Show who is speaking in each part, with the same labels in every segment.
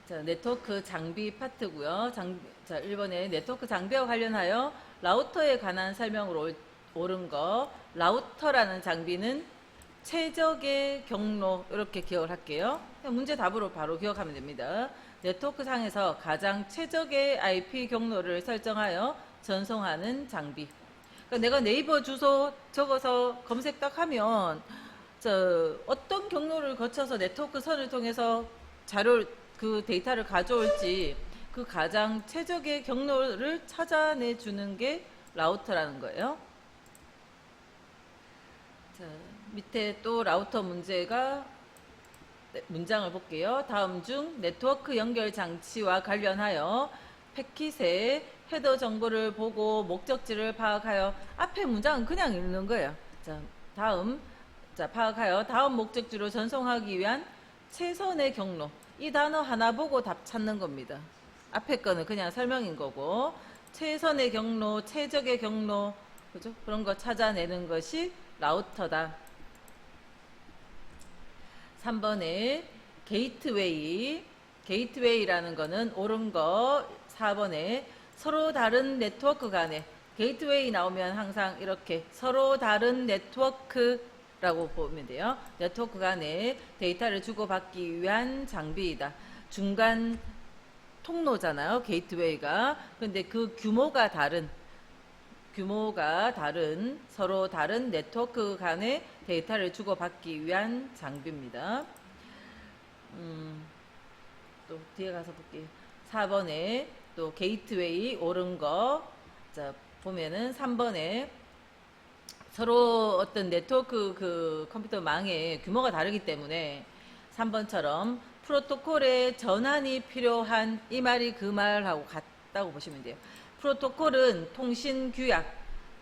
Speaker 1: 자, 네트워크 장비 파트고요. 자, 1번에 네트워크 장비와 관련하여 라우터에 관한 설명으로 옳은 거. 라우터라는 장비는 최적의 경로, 이렇게 기억을 할게요. 문제 답으로 바로 기억하면 됩니다. 네트워크 상에서 가장 최적의 IP 경로를 설정하여 전송하는 장비. 그러니까 내가 네이버 주소 적어서 검색 딱 하면 어떤 경로를 거쳐서 네트워크 선을 통해서 그 데이터를 가져올지 그 가장 최적의 경로를 찾아내 주는 게 라우터라는 거예요. 자, 밑에 또 라우터 문장을 볼게요. 다음 중 네트워크 연결 장치와 관련하여 패킷의 헤더 정보를 보고 목적지를 파악하여, 앞에 문장은 그냥 읽는 거예요. 파악하여 다음 목적지로 전송하기 위한 최선의 경로. 이 단어 하나 보고 답 찾는 겁니다. 앞에 거는 그냥 설명인 거고, 최선의 경로, 최적의 경로, 그죠? 그런 거 찾아내는 것이 라우터다. 3번에 게이트웨이라는 거는 옳은 거. 4번에 서로 다른 네트워크 간에, 게이트웨이 나오면 항상 이렇게 서로 다른 네트워크라고 보면 돼요. 네트워크 간에 데이터를 주고받기 위한 장비이다. 중간 통로잖아요, 게이트웨이가. 근데 그 규모가 다른 서로 다른 네트워크 간의 데이터를 주고받기 위한 장비입니다. 또 뒤에 가서 볼게요. 4번에 또 게이트웨이 옳은 거. 자, 보면은 3번에 서로 어떤 네트워크 그 컴퓨터망의 규모가 다르기 때문에 3번처럼 프로토콜의 전환이 필요한, 이 말이 그 말하고 같다고 보시면 돼요. 프로토콜은 통신 규약,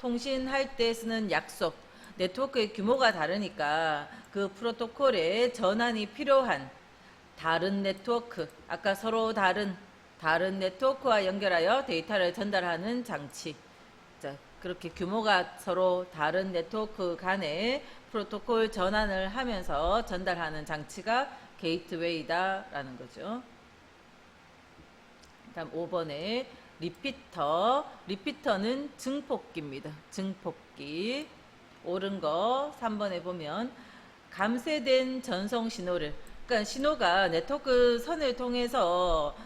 Speaker 1: 통신할 때 쓰는 약속, 네트워크의 규모가 다르니까 그 프로토콜의 전환이 필요한 다른 네트워크, 아까 서로 다른 네트워크와 연결하여 데이터를 전달하는 장치. 자, 그렇게 규모가 서로 다른 네트워크 간에 프로토콜 전환을 하면서 전달하는 장치가 게이트웨이다라는 거죠. 다음 5번에 리피터는 증폭기입니다. 증폭기. 옳은 거 3번에 보면 감쇄된 전송 신호를, 그러니까 신호가 네트워크 선을 통해서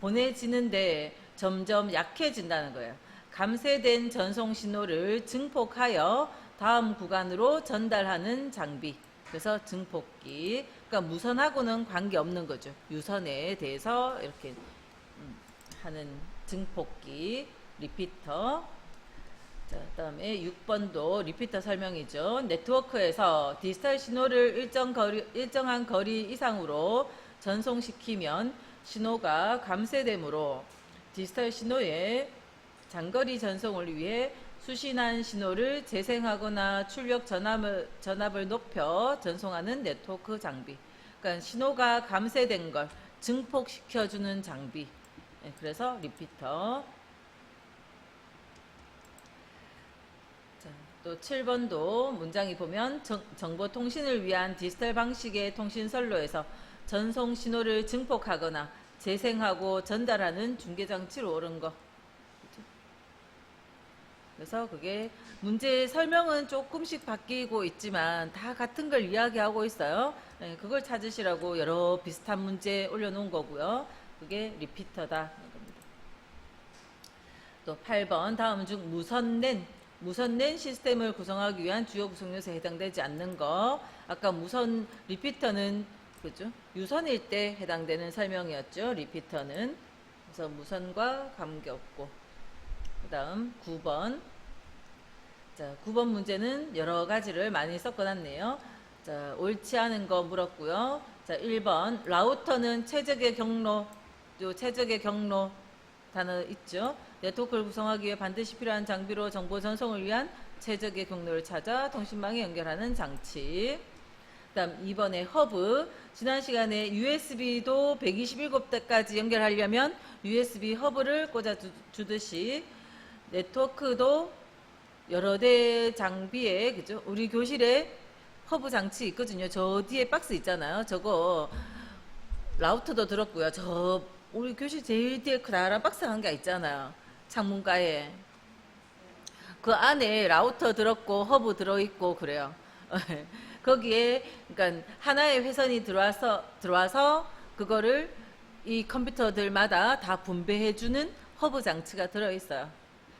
Speaker 1: 보내지는데 점점 약해진다는 거예요. 감쇄된 전송 신호를 증폭하여 다음 구간으로 전달하는 장비. 그래서 증폭기. 그러니까 무선하고는 관계없는 거죠. 유선에 대해서 이렇게 하는 증폭기, 리피터. 자, 그다음에 6번도 리피터 설명이죠. 네트워크에서 디지털 신호를 일정한 거리 이상으로 전송시키면 신호가 감쇄되므로 디지털 신호의 장거리 전송을 위해 수신한 신호를 재생하거나 출력 전압을 높여 전송하는 네트워크 장비. 그러니까 신호가 감쇄된 걸 증폭시켜주는 장비. 그래서 리피터. 자, 또 7번도 문장이 보면 정보통신을 위한 디지털 방식의 통신선로에서 전송 신호를 증폭하거나 재생하고 전달하는 중계장치로 옳은 거. 그래서 그게 문제 설명은 조금씩 바뀌고 있지만 다 같은 걸 이야기하고 있어요. 그걸 찾으시라고 여러 비슷한 문제 올려놓은 거고요. 그게 리피터다. 또 8번 다음 중 무선랜 시스템을 구성하기 위한 주요 구성 요소에 해당되지 않는 거. 아까 무선 리피터는 그죠? 유선일 때 해당되는 설명이었죠. 리피터는. 그래서 무선과 관계없고. 그 다음 9번. 자, 9번 문제는 여러 가지를 많이 섞어놨네요. 자, 옳지 않은 거 물었고요. 자, 1번 라우터는 최적의 경로, 요 최적의 경로 단어 있죠. 네트워크를 구성하기 위해 반드시 필요한 장비로 정보 전송을 위한 최적의 경로를 찾아 통신망에 연결하는 장치. 그 다음 2번에 허브. 지난 시간에 USB도 127대까지 연결하려면 USB 허브를 꽂아주듯이 네트워크도 여러 대 장비에, 그죠? 우리 교실에 허브 장치 있거든요. 저 뒤에 박스 있잖아요. 저거 라우터도 들었고요. 저 우리 교실 제일 뒤에 크다란 박스 한 개 있잖아요. 창문가에. 그 안에 라우터 들었고 허브 들어있고 그래요. 거기에 그러니까 하나의 회선이 들어와서 그거를 이 컴퓨터들마다 다 분배해주는 허브 장치가 들어있어요.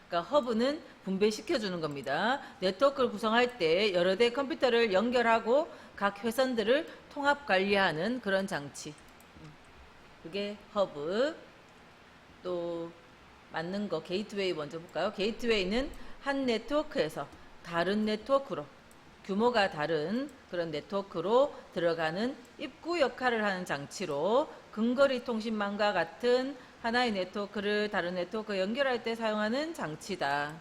Speaker 1: 그러니까 허브는 분배시켜주는 겁니다. 네트워크를 구성할 때 여러 대 컴퓨터를 연결하고 각 회선들을 통합 관리하는 그런 장치. 그게 허브. 또 맞는 거 게이트웨이 먼저 볼까요? 게이트웨이는 한 네트워크에서 다른 네트워크로 규모가 다른 그런 네트워크로 들어가는 입구 역할을 하는 장치로 근거리 통신망과 같은 하나의 네트워크를 다른 네트워크에 연결할 때 사용하는 장치다.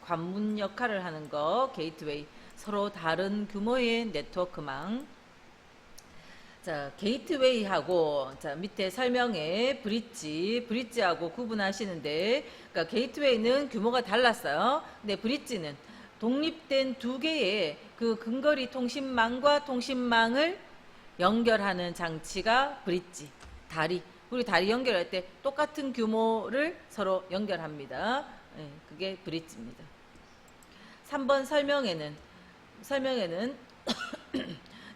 Speaker 1: 관문 역할을 하는 거 게이트웨이. 서로 다른 규모의 네트워크망. 자, 게이트웨이하고 자, 밑에 설명에 브릿지하고 구분하시는데 그러니까 게이트웨이는 규모가 달랐어요. 근데 브릿지는 독립된 두 개의 그 근거리 통신망과 통신망을 연결하는 장치가 브릿지, 다리. 우리 다리 연결할 때 똑같은 규모를 서로 연결합니다. 네, 그게 브릿지입니다. 3번 설명에는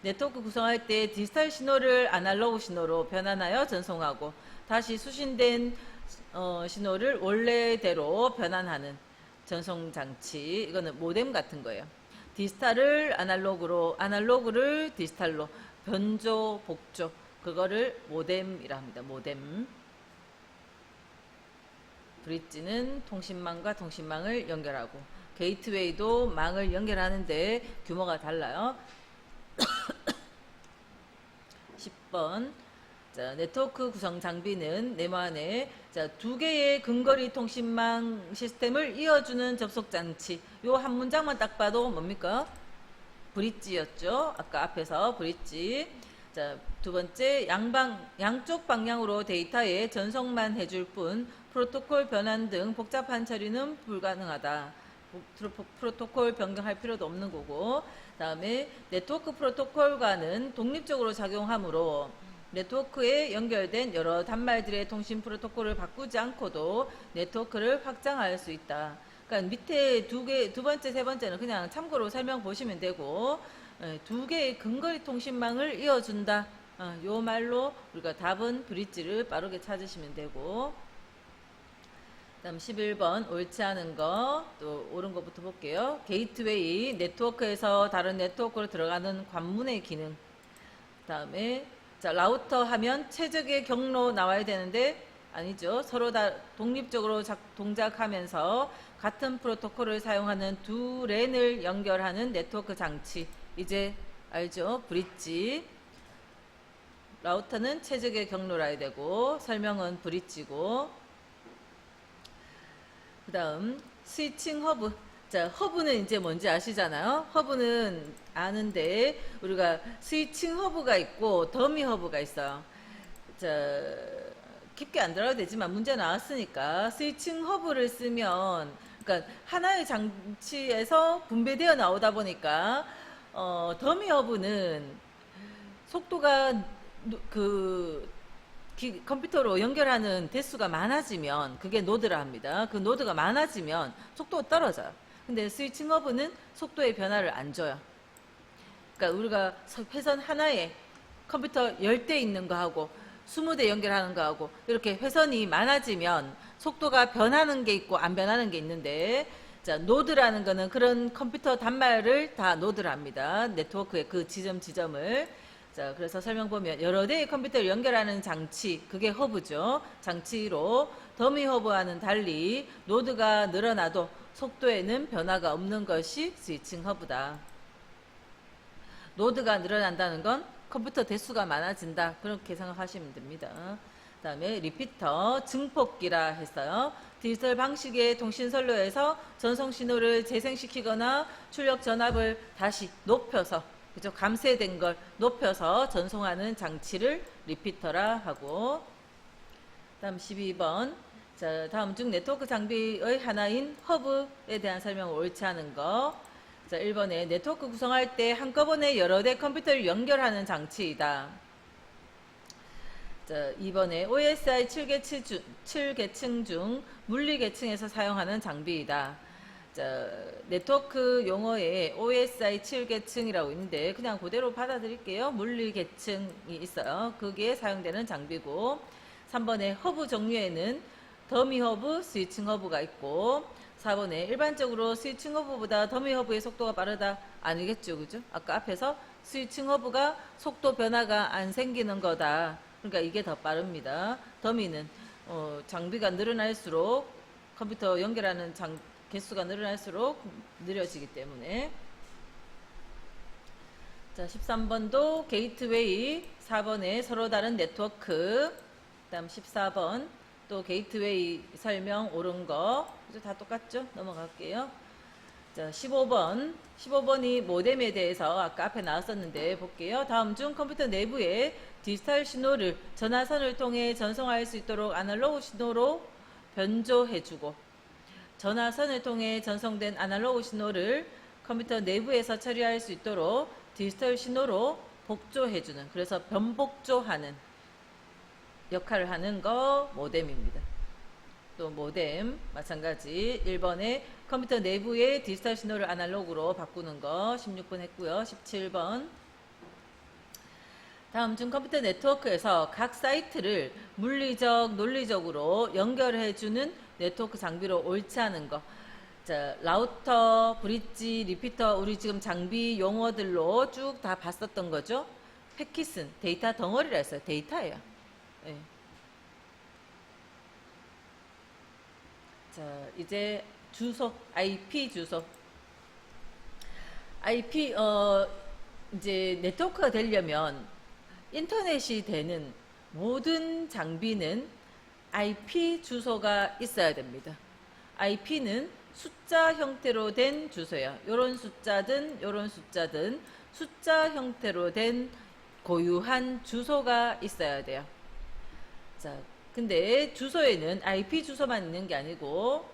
Speaker 1: 네트워크 구성할 때 디지털 신호를 아날로그 신호로 변환하여 전송하고 다시 수신된 신호를 원래대로 변환하는 전송 장치. 이거는 모뎀 같은 거예요. 디지털을 아날로그를 디지털로 변조, 복조. 그거를 모뎀이라 합니다. 모뎀. 브릿지는 통신망과 통신망을 연결하고 게이트웨이도 망을 연결하는데 규모가 달라요. 10번 자, 네트워크 구성 장비는 네모안에 두 개의 근거리 통신망 시스템을 이어주는 접속 장치. 요 한 문장만 딱 봐도 뭡니까? 브릿지였죠. 아까 앞에서 브릿지. 자, 두 번째 양쪽 방향으로 데이터의 전송만 해줄 뿐 프로토콜 변환 등 복잡한 처리는 불가능하다. 프로토콜 변경할 필요도 없는 거고. 다음에 네트워크 프로토콜과는 독립적으로 작용하므로 네트워크에 연결된 여러 단말들의 통신 프로토콜을 바꾸지 않고도 네트워크를 확장할 수 있다. 그러니까 밑에 두 번째, 세 번째는 그냥 참고로 설명 보시면 되고, 두 개의 근거리 통신망을 이어준다. 요 말로 우리가 답은 브릿지를 빠르게 찾으시면 되고. 다음 11번 옳지 않은 거, 또 옳은 것부터 볼게요. 게이트웨이, 네트워크에서 다른 네트워크로 들어가는 관문의 기능. 다음에 자, 라우터 하면 최적의 경로 나와야 되는데 아니죠. 서로 다 독립적으로 동작하면서 같은 프로토콜을 사용하는 두 랜을 연결하는 네트워크 장치. 이제 알죠? 브릿지. 라우터는 최적의 경로라 해야 되고 설명은 브릿지고. 그 다음 스위칭 허브. 자, 허브는 이제 뭔지 아시잖아요. 허브는 아는데 우리가 스위칭 허브가 있고 더미 허브가 있어요. 자, 깊게 안 들어가도 되지만 문제 나왔으니까 스위칭 허브를 쓰면 그러니까 하나의 장치에서 분배되어 나오다 보니까 더미 허브는 속도가 컴퓨터로 연결하는 대수가 많아지면 그게 노드라 합니다. 그 노드가 많아지면 속도가 떨어져요. 근데 스위칭 허브는 속도의 변화를 안 줘요. 그러니까 우리가 회선 하나에 컴퓨터 10대 있는 거하고 20대 연결하는 거하고 이렇게 회선이 많아지면 속도가 변하는 게 있고 안 변하는 게 있는데, 자, 노드라는 거는 그런 컴퓨터 단말을 다 노드라 합니다. 네트워크의 그 지점을. 자, 그래서 설명 보면 여러 대의 컴퓨터를 연결하는 장치, 그게 허브죠. 장치로 더미 허브와는 달리 노드가 늘어나도 속도에는 변화가 없는 것이 스위칭 허브다. 노드가 늘어난다는 건 컴퓨터 대수가 많아진다. 그렇게 생각하시면 됩니다. 그 다음에 리피터, 증폭기라 했어요. 디지털 방식의 통신선로에서 전송 신호를 재생시키거나 출력 전압을 다시 높여서, 그죠? 감쇄된 걸 높여서 전송하는 장치를 리피터라 하고. 다음 12번. 자, 다음 중 네트워크 장비의 하나인 허브에 대한 설명을 옳지 않은 거. 자, 1번에 네트워크 구성할 때 한꺼번에 여러 대 컴퓨터를 연결하는 장치이다. 자, 이번에 OSI 7계층 중 물리 계층에서 사용하는 장비이다. 자, 네트워크 용어에 OSI 7계층이라고 있는데 그냥 그대로 받아들일게요. 물리 계층이 있어요. 거기에 사용되는 장비고, 3번에 허브 종류에는 더미 허브, 스위칭 허브가 있고, 4번에 일반적으로 스위칭 허브보다 더미 허브의 속도가 빠르다. 아니겠죠, 그죠? 아까 앞에서 스위칭 허브가 속도 변화가 안 생기는 거다. 그러니까 이게 더 빠릅니다. 더미는 장비가 늘어날수록, 컴퓨터 연결하는 개수가 늘어날수록 느려지기 때문에. 자, 13번도 게이트웨이, 4번에 서로 다른 네트워크, 그 다음 14번 또 게이트웨이 설명 옳은 거, 그죠? 다 똑같죠? 넘어갈게요. 자, 15번이 모뎀에 대해서 아까 앞에 나왔었는데 볼게요. 다음 중 컴퓨터 내부에 디지털 신호를 전화선을 통해 전송할 수 있도록 아날로그 신호로 변조해주고, 전화선을 통해 전송된 아날로그 신호를 컴퓨터 내부에서 처리할 수 있도록 디지털 신호로 복조해주는, 그래서 변복조하는 역할을 하는 거 모뎀입니다. 또 모뎀 마찬가지 1번에 컴퓨터 내부의 디지털 신호를 아날로그로 바꾸는 거 16번 했고요. 17번 다음 중 컴퓨터 네트워크에서 각 사이트를 물리적, 논리적으로 연결해주는 네트워크 장비로 옳지 않은 거. 자, 라우터, 브릿지, 리피터, 우리 지금 장비 용어들로 쭉 다 봤었던 거죠. 패킷은 데이터 덩어리라 했어요. 데이터예요. 네. 자, 이제 주소, IP 주소. IP, 이제 네트워크가 되려면 인터넷이 되는 모든 장비는 IP 주소가 있어야 됩니다. IP는 숫자 형태로 된 주소예요. 요런 숫자든 요런 숫자든 숫자 형태로 된 고유한 주소가 있어야 돼요. 자, 근데 주소에는 IP 주소만 있는 게 아니고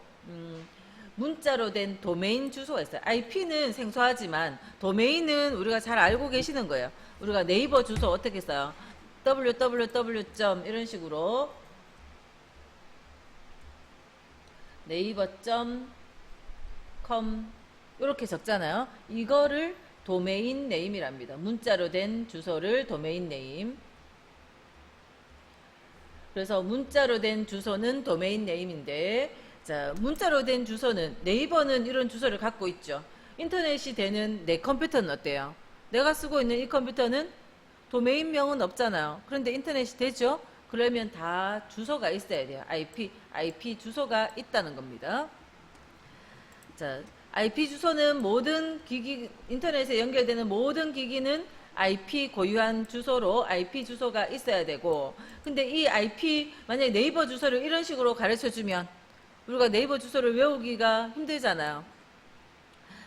Speaker 1: 문자로 된 도메인 주소가 있어요. IP는 생소하지만 도메인은 우리가 잘 알고 계시는 거예요. 우리가 네이버 주소 어떻게 써요? www. 이런 식으로 네이버.com 이렇게 적잖아요. 이거를 도메인 네임이랍니다. 문자로 된 주소를 도메인 네임. 그래서 문자로 된 주소는 도메인 네임인데, 자, 문자로 된 주소는 네이버는 이런 주소를 갖고 있죠. 인터넷이 되는 내 컴퓨터는 어때요? 내가 쓰고 있는 이 컴퓨터는 도메인명은 없잖아요. 그런데 인터넷이 되죠? 그러면 다 주소가 있어야 돼요. IP 주소가 있다는 겁니다. 자, IP 주소는 모든 기기, 인터넷에 연결되는 모든 기기는 IP 고유한 주소로 IP 주소가 있어야 되고, 근데 이 IP, 만약에 네이버 주소를 이런 식으로 가르쳐 주면 우리가 네이버 주소를 외우기가 힘들잖아요.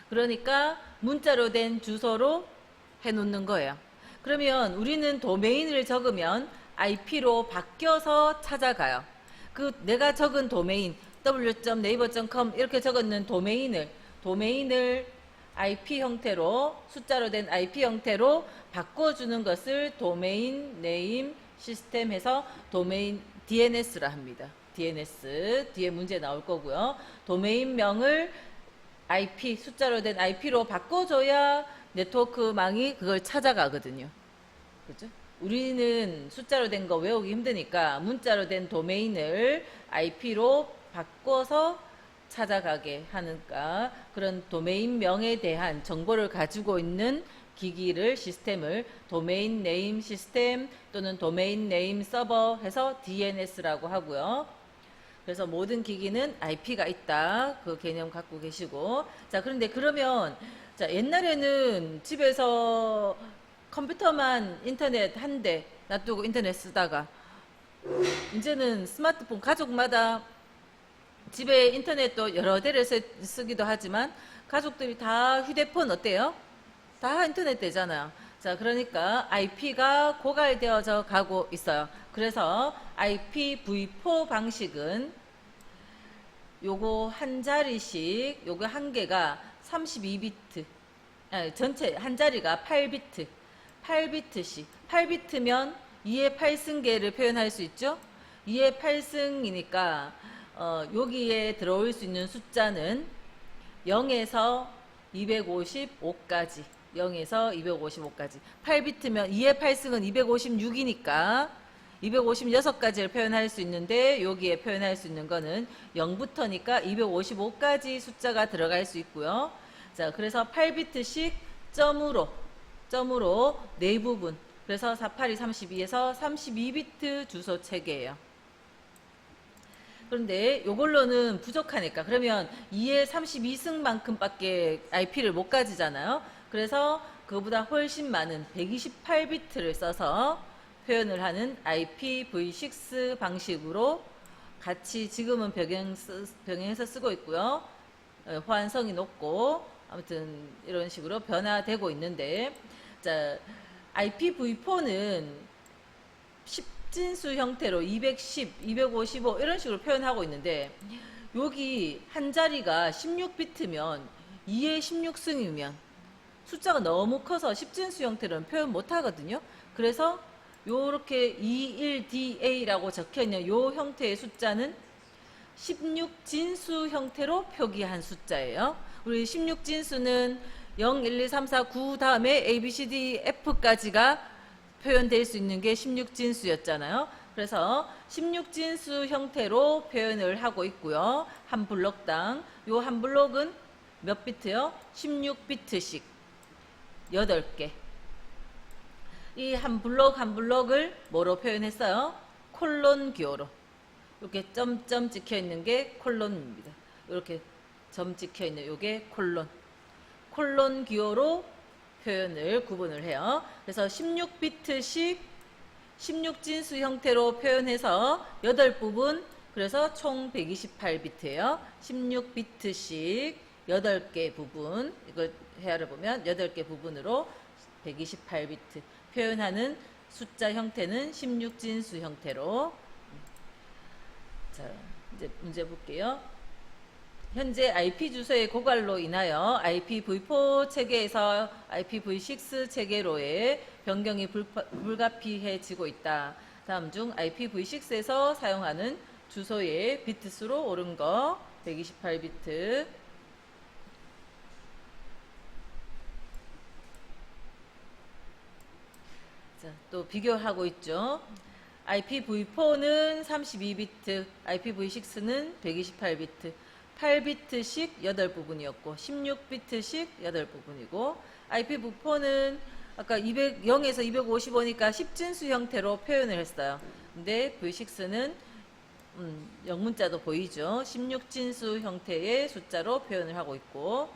Speaker 1: 그러니까 문자로 된 주소로 해 놓는 거예요. 그러면 우리는 도메인을 적으면 IP로 바뀌어서 찾아가요. 그 내가 적은 도메인 w.naver.com 이렇게 적었는 도메인을 IP 형태로, 숫자로 된 IP 형태로 바꿔주는 것을 도메인 네임 시스템 해서 도메인 DNS라 합니다. DNS 뒤에 문제 나올 거고요. 도메인명을 IP, 숫자로 된 IP로 바꿔줘야 네트워크망이 그걸 찾아가거든요. 그죠? 우리는 숫자로 된 거 외우기 힘드니까 문자로 된 도메인을 IP로 바꿔서 찾아가게 하니까, 그런 도메인명에 대한 정보를 가지고 있는 기기를, 시스템을 도메인 네임 시스템 또는 도메인 네임 서버 해서 DNS라고 하고요. 그래서 모든 기기는 IP가 있다. 그 개념 갖고 계시고. 자, 그런데 그러면, 자, 옛날에는 집에서 컴퓨터만 인터넷 한 대 놔두고 인터넷 쓰다가, 이제는 스마트폰 가족마다 집에 인터넷도 여러 대를 쓰기도 하지만 가족들이 다 휴대폰 어때요? 다 인터넷 되잖아요. 자, 그러니까 IP가 고갈되어져 가고 있어요. 그래서 IPv4 방식은 요거 한 자리씩, 요거 한 개가 32비트, 전체 한 자리가 8비트, 8비트씩. 8비트면 2의 8승계를 표현할 수 있죠. 2의 8승이니까 여기에 들어올 수 있는 숫자는 0에서 255까지 0에서 255까지 8비트면 2의 8승은 256이니까 256가지를 표현할 수 있는데 여기에 표현할 수 있는 거는 0부터니까 255까지 숫자가 들어갈 수 있고요. 자, 그래서 8비트씩 점으로 네 부분. 그래서 48이 32에서 32비트 주소 체계예요. 그런데 이걸로는 부족하니까 그러면 2의 32승만큼밖에 IP를 못 가지잖아요. 그래서 그보다 훨씬 많은 128비트를 써서 표현을 하는 IPv6 방식으로 같이 지금은 병행해서 쓰고 있고요. 호환성이 높고 아무튼 이런 식으로 변화되고 있는데, 자, IPv4는 10진수 형태로 210, 255 이런 식으로 표현하고 있는데 여기 한 자리가 16비트면 2의 16승이면 숫자가 너무 커서 10진수 형태로는 표현 못 하거든요. 그래서 요렇게 21DA라고 적혀있는 요 형태의 숫자는 16진수 형태로 표기한 숫자예요. 우리 16진수는 0, 1, 2, 3, 4, 9 다음에 A, B, C, D, F까지가 표현될 수 있는 게 16진수였잖아요. 그래서 16진수 형태로 표현을 하고 있고요. 한 블록당. 요 한 블록은 몇 비트요? 16비트씩 8개. 이 한 블록 한 블록을 뭐로 표현했어요? 콜론 기호로. 이렇게 점점 찍혀 있는 게 콜론입니다. 이렇게 점 찍혀 있는 요게 콜론. 콜론 기호로 표현을 구분을 해요. 그래서 16비트씩 16진수 형태로 표현해서 8부분, 그래서 총 128비트예요. 16비트씩 8개 부분, 이걸 헤아려 보면 8개 부분으로 128비트 표현하는 숫자 형태는 16진수 형태로. 자, 이제 문제 볼게요. 현재 IP 주소의 고갈로 인하여 IPv4 체계에서 IPv6 체계로의 변경이 불가피해지고 있다. 다음 중 IPv6에서 사용하는 주소의 비트수로 옳은 거 128비트. 자, 또 비교하고 있죠. IPv4는 32비트, IPv6는 128비트. 8비트씩 8부분이었고 16비트씩 8부분이고 IPv4는 아까 0에서 255니까 10진수 형태로 표현을 했어요. 근데 V6는 영문자도 보이죠. 16진수 형태의 숫자로 표현을 하고 있고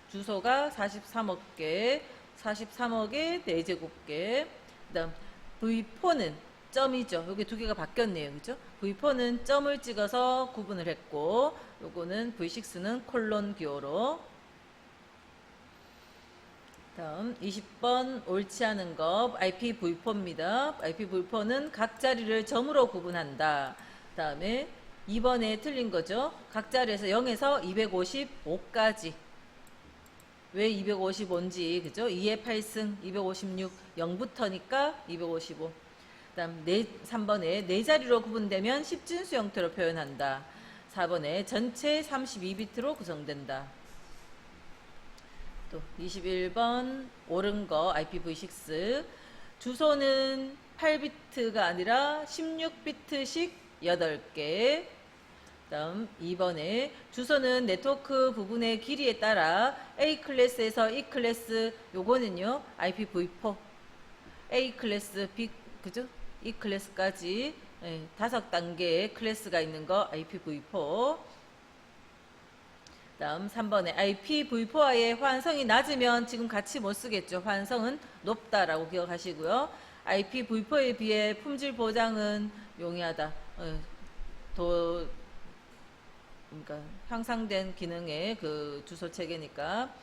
Speaker 1: 주소가 43억 개, 43억의 4제곱개. 그다음 V4는 점이죠. 여기 두 개가 바뀌었네요. 그죠? V4는 점을 찍어서 구분을 했고 요거는 V6는 콜론 기호로. 다음 20번 옳지 않은 거 IPv4입니다. IPv4는 각 자리를 점으로 구분한다. 다음에 2번에 틀린 거죠. 각 자리에서 0에서 255까지. 왜 255인지, 그죠? 2의 8승 256, 0부터니까 255. 다음 3번에 네 자리로 구분되면 10진수 형태로 표현한다. 4번에 전체 32비트로 구성된다. 또 21번 옳은 거 IPv6 주소는 8비트가 아니라 16비트씩 8개. 다음 2번에 주소는 네트워크 부분의 길이에 따라 A 클래스에서 E 클래스, 요거는요 IPv4 A 클래스, B, 그죠? E 클래스까지 5단계의 클래스가 있는 거 IPv4. 다음 3번에 IPv4와의 호환성이 낮으면 지금 같이 못 쓰겠죠. 호환성은 높다라고 기억하시고요. IPv4에 비해 품질 보장은 용이하다. 그러니까 향상된 기능의 그 주소 체계니까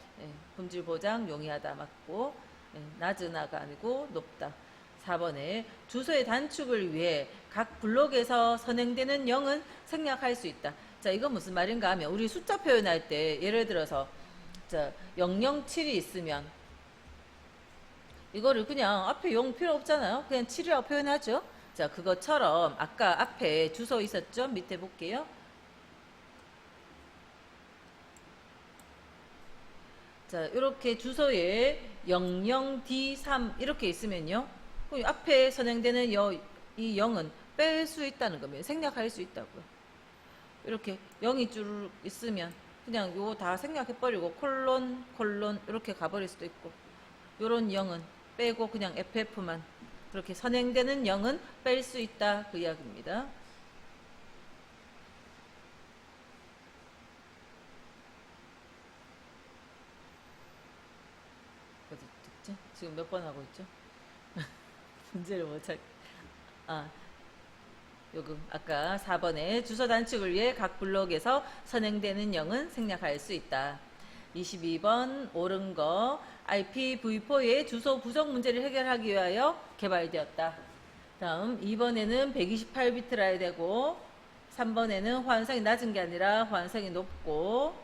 Speaker 1: 품질 보장 용이하다 맞고, 낮으나가 아니고 높다. 4번에 주소의 단축을 위해 각 블록에서 선행되는 0은 생략할 수 있다. 자, 이건 무슨 말인가 하면 우리 숫자 표현할 때 예를 들어서 자, 007이 있으면 이거를 그냥 앞에 용 필요 없잖아요. 그냥 7이라고 표현하죠. 자, 그것처럼 아까 앞에 주소 있었죠? 밑에 볼게요. 자, 이렇게 주소에 00D3 이렇게 있으면요. 그럼 앞에 선행되는 이 0은 뺄 수 있다는 겁니다. 생략할 수 있다고요. 이렇게 0이 줄 있으면 그냥 요거 다 생략해버리고 콜론 이렇게 가버릴 수도 있고, 요런 0은 빼고 그냥 FF만, 그렇게 선행되는 0은 뺄 수 있다, 그 이야기입니다. 어디 듣지? 지금 몇 번 하고 있죠? 문제를 못 찾. 아, 요거 아까 4번에 주소 단축을 위해 각 블록에서 선행되는 0은 생략할 수 있다. 22번 옳은 거, IPv4의 주소 부족 문제를 해결하기 위하여 개발되었다. 다음 2번에는 128비트라 해야 되고, 3번에는 호환성이 낮은 게 아니라 호환성이 높고,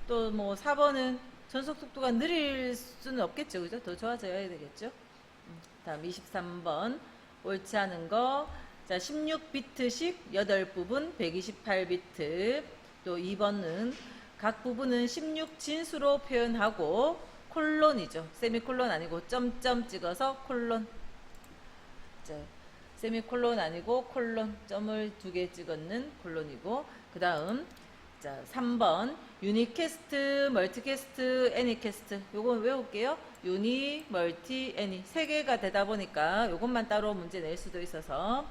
Speaker 1: 또 뭐 4번은 전속 속도가 느릴 수는 없겠죠, 그죠? 더 좋아져야 되겠죠. 다음 23번 옳지 않은 거, 자 16비트씩 8부분 128비트. 또 2번은 각 부분은 16진수로 표현하고 콜론이죠. 세미콜론 아니고 점점 찍어서 콜론. 자, 세미콜론 아니고 콜론, 점을 2개 찍었는 콜론이고, 그 다음 자 3번 유니캐스트, 멀티캐스트, 애니캐스트. 요거 외울게요. 유니, 멀티, 애니 3개가 되다 보니까 요것만 따로 문제 낼 수도 있어서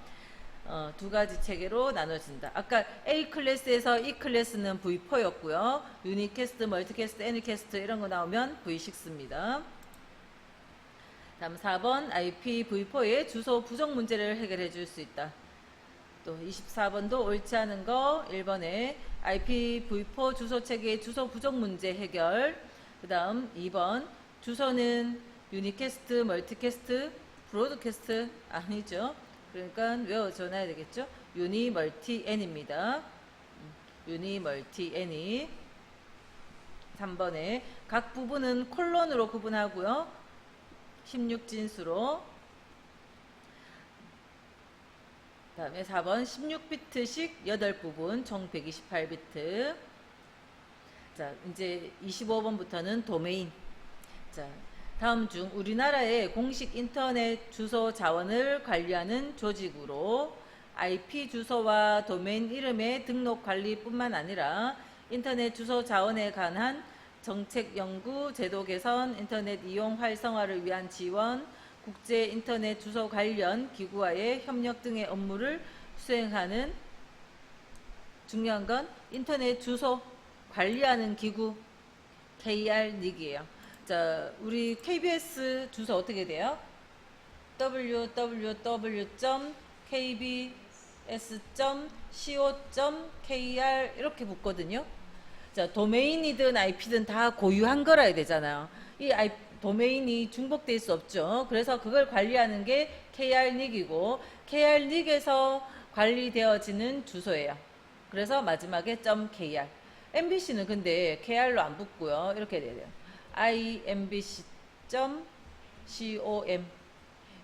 Speaker 1: 2가지 체계로 나눠진다. 아까 A 클래스에서 E 클래스는 V4였고요. 유니캐스트, 멀티캐스트, 애니캐스트 이런 거 나오면 V6입니다. 다음 4번 IPv4의 주소 부족 문제를 해결해 줄 수 있다. 또 24번도 옳지 않은 거, 1번에 IPv4 주소 체계의 주소 부족 문제 해결. 그 다음 2번 주소는 유니캐스트, 멀티캐스트, 브로드캐스트 아니죠. 그러니까 외워줘놔야 되겠죠. 유니, 멀티, 애니입니다. 유니, 멀티, 애니. 3번에 각 부분은 콜론으로 구분하고요. 16진수로. 다음에 4번 16비트씩 8부분 총 128비트. 자, 이제 25번부터는 도메인. 자, 다음 중 우리나라의 공식 인터넷 주소 자원을 관리하는 조직으로 IP 주소와 도메인 이름의 등록 관리뿐만 아니라 인터넷 주소 자원에 관한 정책 연구, 제도 개선, 인터넷 이용 활성화를 위한 지원, 국제 인터넷 주소 관련 기구와의 협력 등의 업무를 수행하는, 중요한 건 인터넷 주소 관리하는 기구 KRNIC이에요. 자, 우리 KBS 주소 어떻게 돼요? www.kbs.co.kr 이렇게 붙거든요. 자, 도메인이든 IP든 다 고유한 거라 해야 되잖아요. 이 도메인이 중복될 수 없죠. 그래서 그걸 관리하는 게 KRNIC이고, KRNIC에서 관리되어지는 주소예요. 그래서 마지막에 .kr. MBC는 근데 KR로 안 붙고요. 이렇게 돼야 돼요. imbc.com.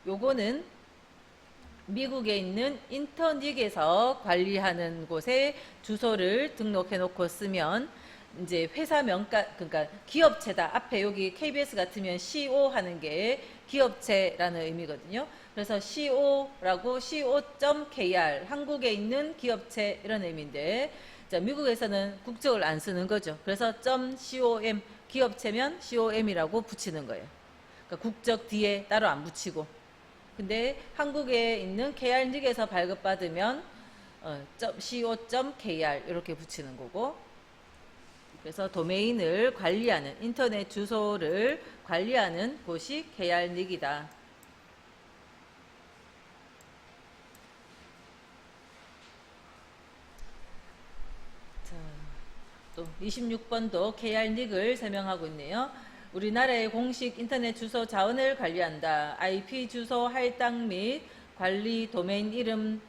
Speaker 1: 요거는 미국에 있는 인터닉에서 관리하는 곳에 주소를 등록해 놓고 쓰면 이제 회사 명가, 그러니까 기업체다. 앞에 여기 KBS 같으면 CO 하는 게 기업체라는 의미거든요. 그래서 CO라고 co.kr, 한국에 있는 기업체 이런 의미인데, 자, 미국에서는 국적을 안 쓰는 거죠. 그래서 .com, 기업체면 com이라고 붙이는 거예요. 그러니까 국적 뒤에 따로 안 붙이고. 근데 한국에 있는 KRNIC에서 발급받으면 co.kr 이렇게 붙이는 거고. 그래서 도메인을 관리하는, 인터넷 주소를 관리하는 곳이 KRNIC이다. 자, 또 26번도 KRNIC을 설명하고 있네요. 우리나라의 공식 인터넷 주소 자원을 관리한다. IP 주소 할당 및 관리, 도메인 이름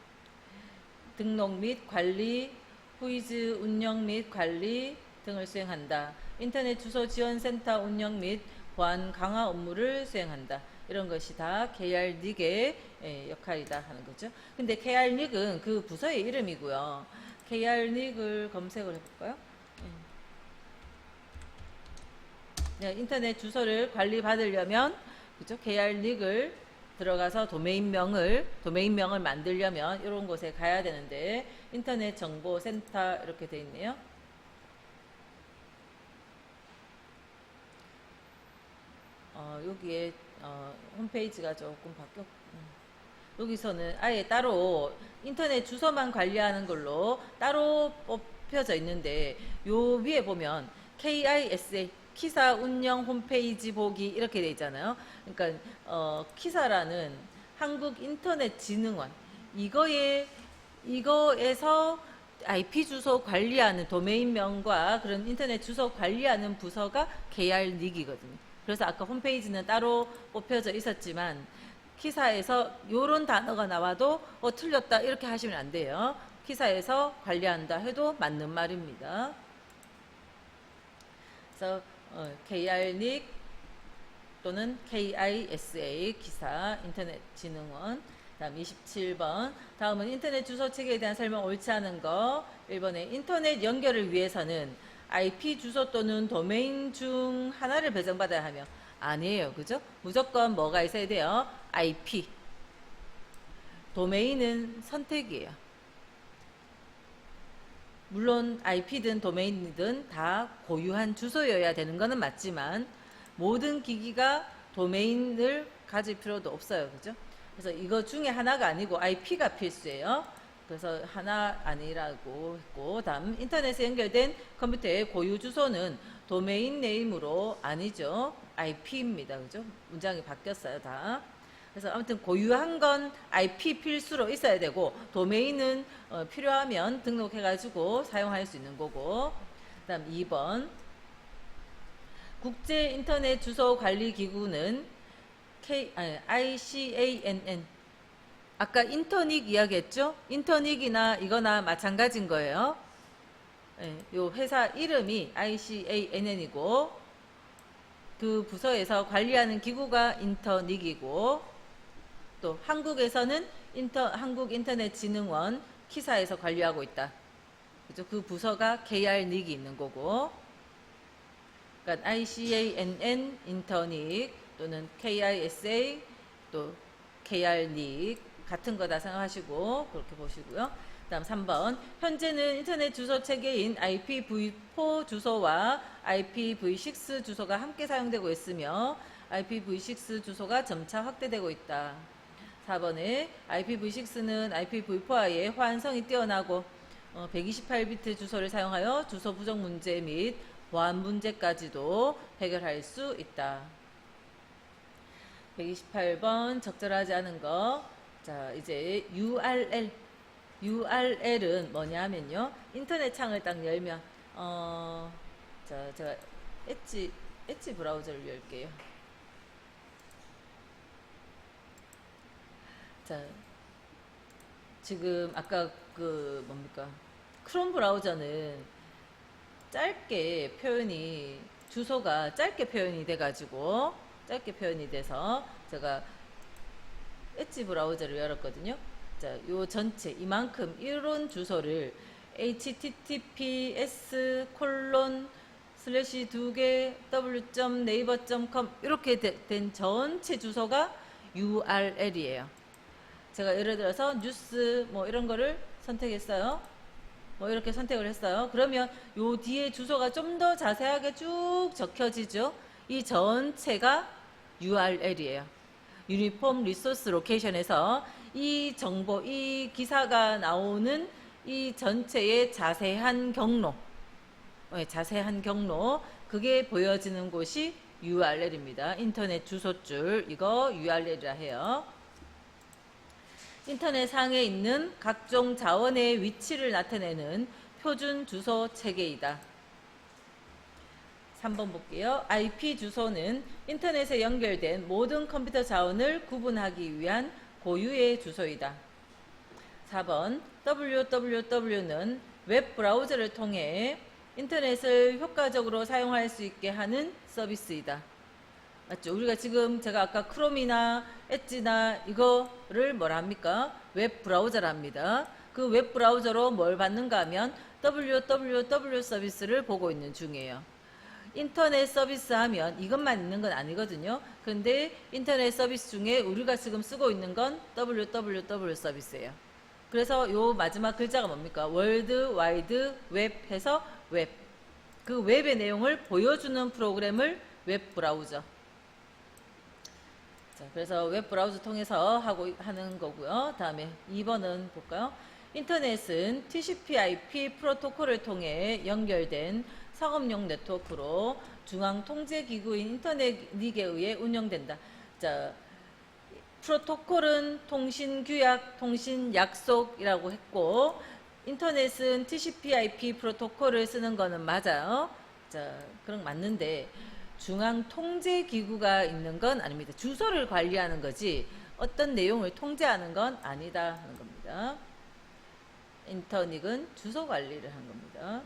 Speaker 1: 등록 및 관리, 후이즈 운영 및 관리 등을 수행한다. 인터넷 주소 지원센터 운영 및 보안 강화 업무를 수행한다. 이런 것이 다 KR닉의 역할이다 하는 거죠. 근데 KR닉은 그 부서의 이름이고요. KR닉을 검색을 해볼까요? 네, 인터넷 주소를 관리받으려면 그죠? KR닉을 들어가서 도메인명을 만들려면 이런 곳에 가야 되는데 인터넷 정보 센터 이렇게 돼 있네요. 여기에 홈페이지가 조금 여기서는 아예 따로 인터넷 주소만 관리하는 걸로 따로 뽑혀져 있는데 요 위에 보면 KISA 키사 운영 홈페이지 보기 이렇게 돼 있잖아요. 그러니까 키사라는 한국인터넷진흥원 이거에서 IP 주소 관리하는 도메인명과 그런 인터넷 주소 관리하는 부서가 KR닉이거든요. 그래서 아까 홈페이지는 따로 뽑혀져 있었지만 키사에서 요런 단어가 나와도 틀렸다 이렇게 하시면 안 돼요. 키사에서 관리한다 해도 맞는 말입니다. 그래서 KR닉 또는 KISA 키사 인터넷진흥원. 다음 27번. 다음은 인터넷 주소 체계에 대한 설명 옳지 않은 거. 1번에 인터넷 연결을 위해서는 IP 주소 또는 도메인 중 하나를 배정받아야 하며 아니에요. 그죠? 무조건 뭐가 있어야 돼요? IP. 도메인은 선택이에요. 물론 IP든 도메인이든 다 고유한 주소여야 되는 거는 맞지만 모든 기기가 도메인을 가질 필요도 없어요. 그죠? 그래서 이거 중에 하나가 아니고 IP가 필수예요. 그래서 하나 아니라고 했고 다음 인터넷에 연결된 컴퓨터의 고유 주소는 도메인 네임으로 아니죠. IP입니다. 그죠? 문장이 바뀌었어요. 다. 그래서 아무튼 고유한 건 IP 필수로 있어야 되고 도메인은 필요하면 등록해가지고 사용할 수 있는 거고 다음 2번 국제인터넷 주소 관리 기구는 ICANN 아까 인터닉 이야기했죠? 인터닉이나 이거나 마찬가지인 거예요. 요 회사 이름이 ICANN이고 그 부서에서 관리하는 기구가 인터닉이고 또 한국에서는 한국인터넷진흥원 키사에서 관리하고 있다. 그죠? 그 부서가 KR닉이 있는 거고 그러니까 ICANN 인터닉 또는 KISA 또 KR닉 같은 거다 생각하시고 그렇게 보시고요. 다음 3번 현재는 인터넷 주소 체계인 IPv4 주소와 IPv6 주소가 함께 사용되고 있으며 IPv6 주소가 점차 확대되고 있다. 4번에 IPv6는 IPv4와의 호환성이 뛰어나고 128비트 주소를 사용하여 주소 부정 문제 및 보안 문제까지도 해결할 수 있다. 128번 적절하지 않은 거. 자, 이제 URL은 뭐냐면요. 인터넷 창을 딱 열면 자, 제가 엣지 브라우저를 열게요. 자, 지금 아까 그 뭡니까? 크롬 브라우저는 짧게 표현이 주소가 짧게 표현이 돼가지고 짧게 표현이 돼서 제가 엣지 브라우저를 열었거든요. 자, 요 전체 이만큼 이런 주소를 https://2개 w.naver.com 이렇게 된 전체 주소가 URL이에요. 제가 예를 들어서 뉴스 뭐 이런 거를 선택했어요. 뭐 이렇게 선택을 했어요. 그러면 요 뒤에 주소가 좀 더 자세하게 쭉 적혀지죠. 이 전체가 URL이에요. 유니폼 리소스 로케이션에서 이 정보, 이 기사가 나오는 이 전체의 자세한 경로, 그게 보여지는 곳이 URL입니다. 인터넷 주소줄, 이거 URL이라 해요. 인터넷 상에 있는 각종 자원의 위치를 나타내는 표준 주소 체계이다. 3번 볼게요. IP 주소는 인터넷에 연결된 모든 컴퓨터 자원을 구분하기 위한 고유의 주소이다. 4번 www는 웹 브라우저를 통해 인터넷을 효과적으로 사용할 수 있게 하는 서비스이다. 맞죠? 우리가 지금 제가 아까 크롬이나 엣지나 이거를 뭐라 합니까? 웹 브라우저라 합니다. 그 웹 브라우저로 뭘 받는가 하면 www 서비스를 보고 있는 중이에요. 인터넷 서비스 하면 이것만 있는 건 아니거든요. 그런데 인터넷 서비스 중에 우리가 지금 쓰고 있는 건 www 서비스예요. 그래서 요 마지막 글자가 뭡니까? 월드 와이드 웹 해서 웹. 그 웹의 내용을 보여주는 프로그램을 웹 브라우저. 자, 그래서 웹 브라우저 통해서 하는 거고요. 다음에 2번은 볼까요? 인터넷은 TCP/IP 프로토콜을 통해 연결된 상업용 네트워크로 중앙 통제 기구인 인터넷에 의해 운영된다. 자, 프로토콜은 통신 규약, 통신 약속이라고 했고 인터넷은 TCP/IP 프로토콜을 쓰는 거는 맞아요. 자, 그럼 맞는데 중앙 통제 기구가 있는 건 아닙니다. 주소를 관리하는 거지 어떤 내용을 통제하는 건 아니다 하는 겁니다. 인터닉은 주소 관리를 한 겁니다.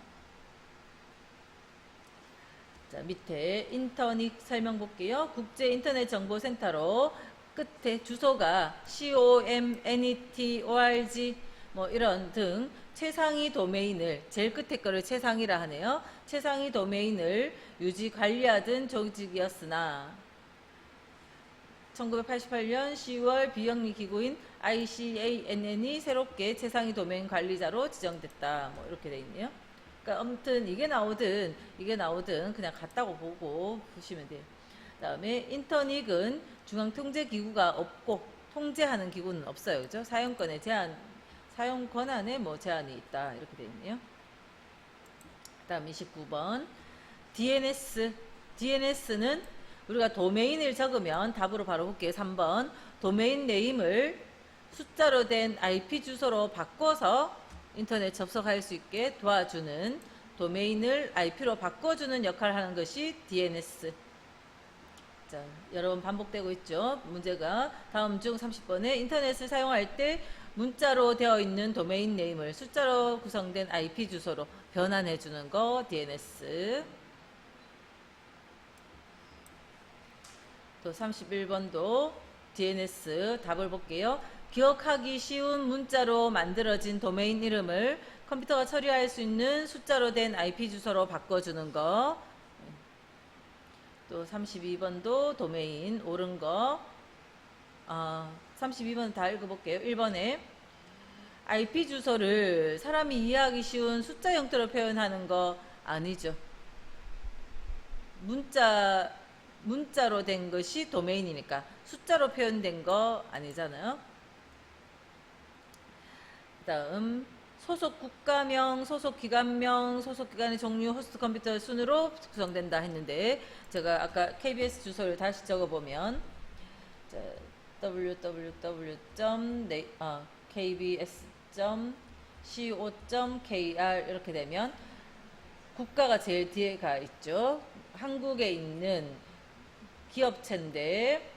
Speaker 1: 자, 밑에 인터닉 설명 볼게요. 국제 인터넷 정보센터로 끝에 주소가 COMNET.org 뭐 이런 등 최상위 도메인을 제일 끝에 거를 최상위라 하네요. 최상위 도메인을 유지 관리하던 조직이었으나 1988년 10월 비영리 기구인 ICANN이 새롭게 최상위 도메인 관리자로 지정됐다. 뭐 이렇게 돼 있네요. 그러니까 아무튼 이게 나오든 그냥 같다고 보고 보시면 돼요. 다음에 인터닉은 중앙 통제 기구가 없고 통제하는 기구는 없어요. 그죠? 사용 권한에 뭐 제한이 있다. 이렇게 돼 있네요. 다음 29번. DNS는 우리가 도메인을 적으면 답으로 바로 볼게요. 3번. 도메인 네임을 숫자로 된 IP 주소로 바꿔서 인터넷 접속할 수 있게 도와주는 도메인을 IP로 바꿔주는 역할을 하는 것이 DNS. 자, 여러 번 반복되고 있죠. 문제가 다음 중 30번에 인터넷을 사용할 때 문자로 되어 있는 도메인 네임을 숫자로 구성된 IP 주소로 변환해 주는 거 DNS. 또 31번도 DNS 답을 볼게요. 기억하기 쉬운 문자로 만들어진 도메인 이름을 컴퓨터가 처리할 수 있는 숫자로 된 IP 주소로 바꿔주는 거. 또 32번도 도메인 옳은 거. 32번 다 읽어볼게요. 1번에 IP 주소를 사람이 이해하기 쉬운 숫자 형태로 표현하는 거 아니죠. 문자로 된 것이 도메인이니까 숫자로 표현된 거 아니잖아요. 다음 소속 국가명, 소속 기관명, 소속 기관의 종류, 호스트 컴퓨터 순으로 구성된다 했는데 제가 아까 KBS 주소를 다시 적어보면 www.kbs.co.kr 이렇게 되면 국가가 제일 뒤에 가 있죠. 한국에 있는 기업체인데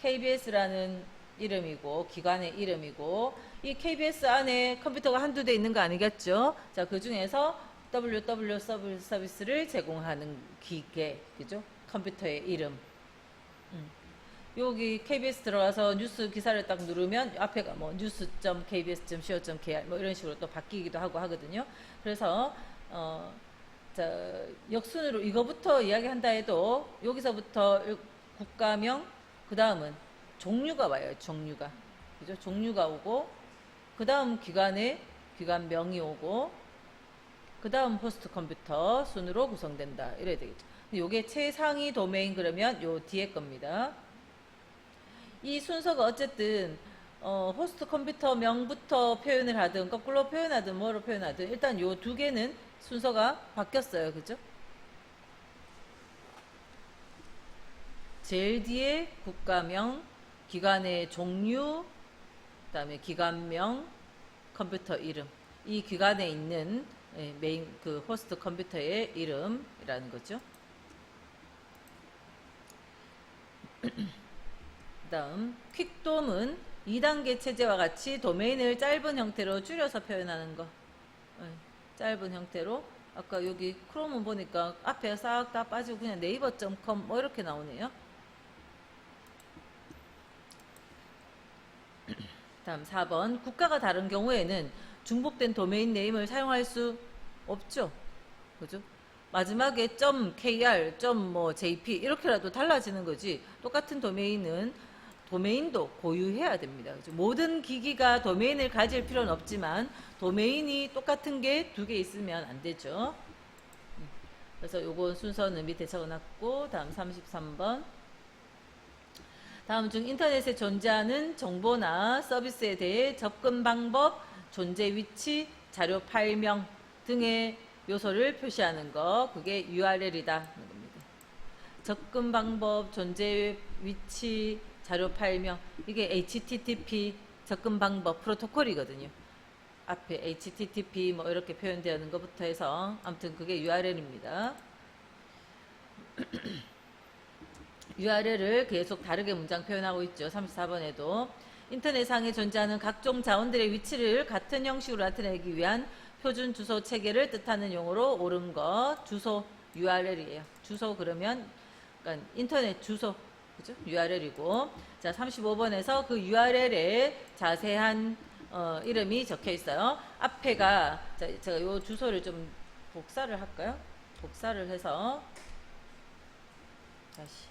Speaker 1: KBS라는 이름이고 기관의 이름이고 이 KBS 안에 컴퓨터가 한두 대 있는 거 아니겠죠? 자, 그 중에서 WW 서비스를 제공하는 기계, 그죠? 컴퓨터의 이름. 여기 KBS 들어가서 뉴스 기사를 딱 누르면 앞에가 뭐 news.kbs.co.kr 뭐 이런 식으로 또 바뀌기도 하고 하거든요. 그래서 자, 역순으로 이거부터 이야기한다 해도 여기서부터 국가명, 그 다음은 종류가 와요. 종류가. 그죠? 종류가 오고, 그 다음 기관명이 오고, 그 다음 호스트 컴퓨터 순으로 구성된다. 이래야 되겠죠. 요게 최상위 도메인 그러면 요 뒤에 겁니다. 이 순서가 어쨌든 호스트 컴퓨터 명부터 표현을 하든 거꾸로 표현하든 뭐로 표현하든 일단 요 두 개는 순서가 바뀌었어요. 그죠? 제일 뒤에 국가명, 기관의 종류, 그 다음에 기관명, 컴퓨터 이름. 이 기관에 있는 메인 그 호스트 컴퓨터의 이름이라는 거죠. 다음 퀵돔은 2단계 체제와 같이 도메인을 짧은 형태로 줄여서 표현하는 거. 짧은 형태로 아까 여기 크롬은 보니까 앞에 싹 다 빠지고 그냥 네이버.com 뭐 이렇게 나오네요. 다음 4번. 국가가 다른 경우에는 중복된 도메인 네임을 사용할 수 없죠. 그죠? 마지막에 .kr, .jp 이렇게라도 달라지는 거지. 똑같은 도메인도 고유해야 됩니다. 그죠? 모든 기기가 도메인을 가질 필요는 없지만 도메인이 똑같은 게 2개 있으면 안 되죠. 그래서 요거 순서는 밑에 적어놨고, 다음 33번. 다음 중 인터넷에 존재하는 정보나 서비스에 대해 접근 방법, 존재 위치, 자료 파일명 등의 요소를 표시하는 거, 그게 URL이다. 접근 방법, 존재 위치, 자료 파일명, 이게 HTTP 접근 방법 프로토콜이거든요. 앞에 HTTP 뭐 이렇게 표현되는 것부터 해서 아무튼 그게 URL입니다. URL을 계속 다르게 문장 표현하고 있죠. 34번에도 인터넷상에 존재하는 각종 자원들의 위치를 같은 형식으로 나타내기 위한 표준 주소 체계를 뜻하는 용어로 옳은 것, 주소 URL이에요. 주소 그러면 그러니까 인터넷 주소, 그죠? URL이고, 자 35번에서 그 URL에 자세한 이름이 적혀 있어요. 앞에가, 자, 제가 요 주소를 좀 복사를 할까요? 복사를 해서 다시.